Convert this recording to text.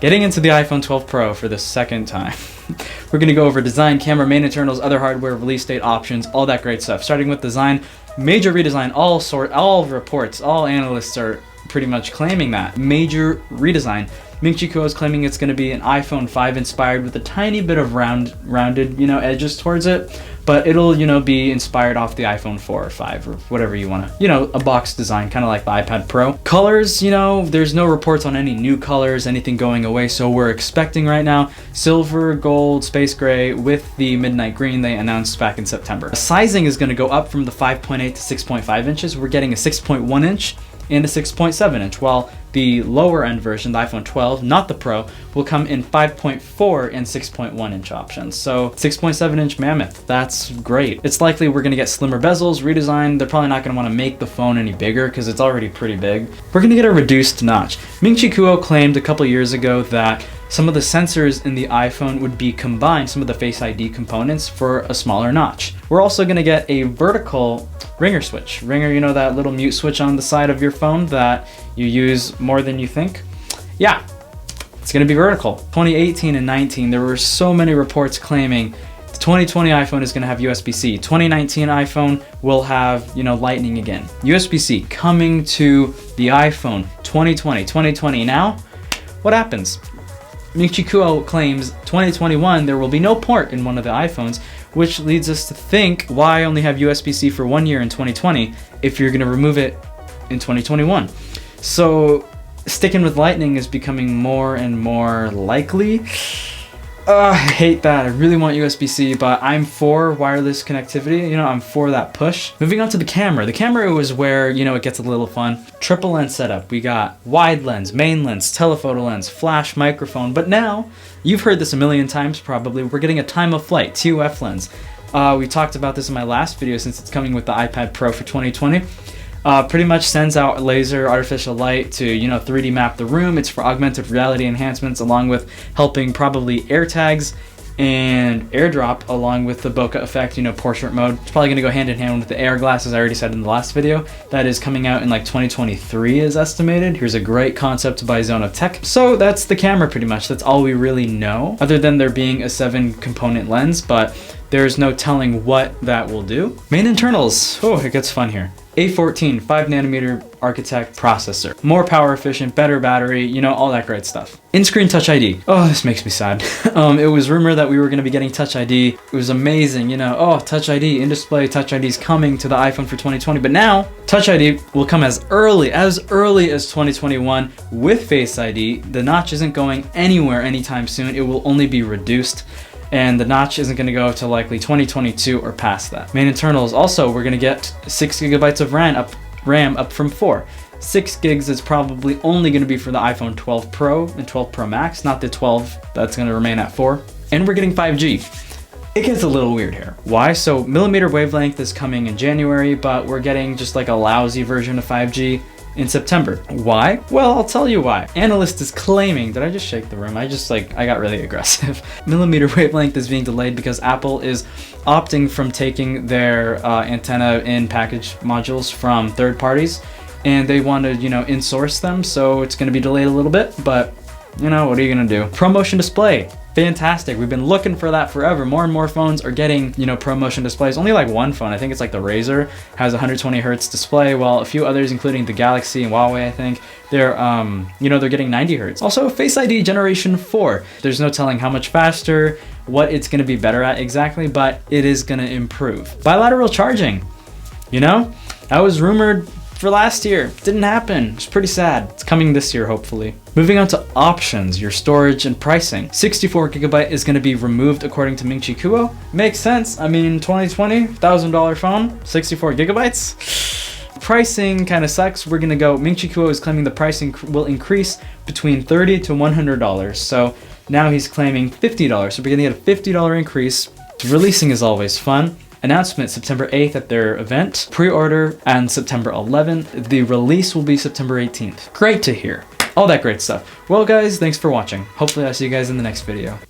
Getting into the iPhone 12 Pro for the second time. We're going to go over design, camera, main internals, other hardware, release date, options, all that great stuff. Starting with design, major redesign, all reports, all analysts are pretty much claiming that. Major redesign. Ming-Chi Kuo is claiming it's going to be an iPhone 5 inspired with a tiny bit of rounded, edges towards it, but it'll, be inspired off the iPhone 4 or 5 or whatever you want to, a box design, kind of like the iPad Pro. Colors, there's no reports on any new colors, anything going away, so we're expecting right now silver, gold, space gray with the midnight green they announced back in September. The sizing is going to go up from the 5.8 to 6.5 inches. We're getting a 6.1 inch and a 6.7 inch, while the lower end version, the iPhone 12, not the Pro, will come in 5.4 and 6.1 inch options. So 6.7 inch mammoth, that's great. It's likely we're gonna get slimmer bezels, redesigned. They're probably not gonna wanna make the phone any bigger because it's already pretty big. We're gonna get a reduced notch. Ming-Chi Kuo claimed a couple years ago that some of the sensors in the iPhone would be combined, some of the Face ID components, for a smaller notch. We're also gonna get a vertical ringer switch. Ringer, that little mute switch on the side of your phone that you use more than you think? Yeah, it's gonna be vertical. 2018 and 19, there were so many reports claiming the 2020 iPhone is gonna have USB-C. 2019 iPhone will have, Lightning again. USB-C coming to the iPhone 2020 now. What happens? Ming-Chi Kuo claims 2021 there will be no port in one of the iPhones, which leads us to think, why only have USB-C for 1 year in 2020 if you're gonna remove it in 2021? So sticking with Lightning is becoming more and more likely. I hate that. I really want USB-C, but I'm for wireless connectivity. I'm for that push. Moving on to the camera. The camera was where, it gets a little fun. Triple lens setup. We got wide lens, main lens, telephoto lens, flash microphone. But now, you've heard this a million times probably, we're getting a time of flight, TOF lens. We talked about this in my last video since it's coming with the iPad Pro for 2020. Pretty much sends out laser artificial light to 3D map the room. It's for augmented reality enhancements, along with helping probably AirTags and AirDrop, along with the bokeh effect, portrait mode. It's probably going to go hand in hand with the AR glasses I already said in the last video. That is coming out in like 2023 is estimated. Here's a great concept by Zone of Tech. So that's the camera pretty much. That's all we really know, other than there being a 7-component lens, but there's no telling what that will do. Main internals. Oh, it gets fun here. A14 5nm Architect processor, more power efficient, better battery, all that great stuff. In-screen Touch ID. Oh, this makes me sad. It was rumored that we were going to be getting Touch ID. It was amazing, Touch ID, in-display Touch ID is coming to the iPhone for 2020, but now Touch ID will come as early as 2021 with Face ID. The notch isn't going anywhere anytime soon. It will only be reduced, and the notch isn't going to go to likely 2022 or past that. Main internals, also, we're going to get 6 GB of RAM up from 4. 6 gigs is probably only going to be for the iPhone 12 Pro and 12 Pro Max, not the 12 that's going to remain at 4. And we're getting 5G. It gets a little weird here. Why? So millimeter wavelength is coming in January, but we're getting just like a lousy version of 5G in September. Why? Well, I'll tell you why. Analyst is claiming, did I just shake the room? I got really aggressive. Millimeter wavelength is being delayed because Apple is opting from taking their antenna in package modules from third parties, and they want to, in-source them, so it's going to be delayed a little bit, but, what are you going to do? ProMotion display. Fantastic. We've been looking for that forever. More and more phones are getting, ProMotion displays. Only like one phone, I think it's like the Razer, has 120 hertz display, while a few others, including the Galaxy and Huawei, I think, they're, they're getting 90 hertz. Also, Face ID Generation 4. There's no telling how much faster, what it's going to be better at exactly, but it is going to improve. Bilateral charging. That was rumored for last year. Didn't happen. It's pretty sad. It's coming this year, hopefully. Moving on to options, your storage and pricing. 64 GB is going to be removed according to Ming-Chi Kuo. Makes sense. I mean, 2020, $1,000 phone, 64 GB. Pricing kind of sucks. We're going to go, Ming-Chi Kuo is claiming the pricing will increase between $30 to $100. So now he's claiming $50. So we're going to get a $50 increase. Releasing is always fun. Announcement September 8th at their event. Pre-order on September 11th. The release will be September 18th. Great to hear. All that great stuff. Well guys, thanks for watching. Hopefully I'll see you guys in the next video.